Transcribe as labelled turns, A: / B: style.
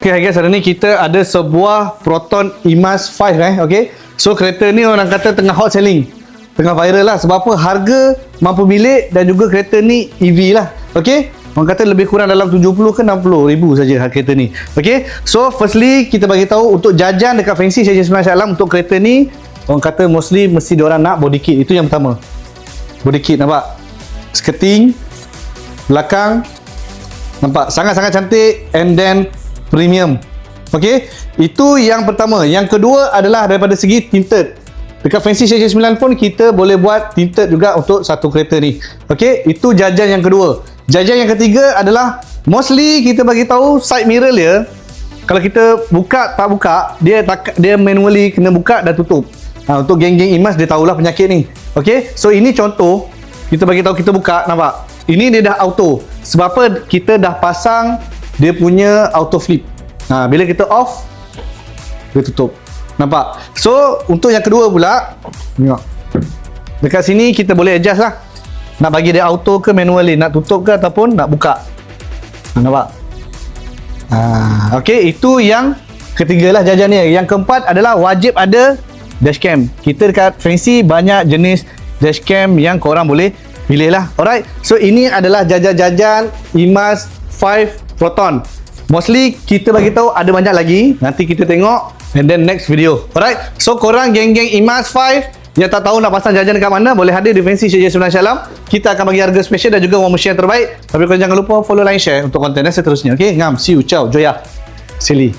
A: Okay guys, hari ni kita ada sebuah Proton IMAZ 5 okay. So kereta ni orang kata tengah hot selling, tengah viral lah. Sebab apa? Harga mampu milik dan juga kereta ni EV lah, okay. Orang kata lebih kurang dalam 70 ke 60 ribu saja harga kereta ni, okay. So firstly kita bagi tahu untuk jajan dekat Fancy CJ9 Shah Alam untuk kereta ni, orang kata mostly mesti diorang nak body kit. Itu yang pertama, body kit. Nampak skirting belakang, nampak sangat-sangat cantik, and then premium. Okey, itu yang pertama. Yang kedua adalah daripada segi tinted. Dekat Fancy CJ9 pun kita boleh buat tinted juga untuk satu kereta ni. Okey, itu jajan yang kedua. Jajan yang ketiga adalah mostly kita bagi tahu side mirror dia. Kalau kita buka tak buka, dia manually kena buka dan tutup. Untuk geng-geng IMAZ dia tahulah penyakit ni. Okey, so ini contoh kita bagi tahu, kita buka, nampak? Ini dia dah auto. Sebab apa? Kita dah pasang dia punya auto flip. Bila kita off, dia tutup. Nampak? So untuk yang kedua pula, tengok. Dekat sini kita boleh adjust lah. Nak bagi dia auto ke manually, nak tutup ke ataupun nak buka. Nampak? Okey, itu yang ketiga lah jajan ni. Yang keempat adalah wajib ada dashcam. Kita dekat Fancy banyak jenis dashcam yang korang boleh pilih lah. Alright, so ini adalah jajan-jajan IMAZ 5 Proton. Mostly kita bagi tahu ada banyak lagi, nanti kita tengok and then next video. Alright, so korang geng-geng IMAZ 5 yang tak tahu nak pasang jajan dekat mana, boleh hadir di Fancy CJ9 Shah Alam. Kita akan bagi harga special dan juga promosi yang terbaik. Tapi korang jangan lupa follow, like, share untuk konten yang seterusnya. Okay, ngam, see you, ciao, joya, silly.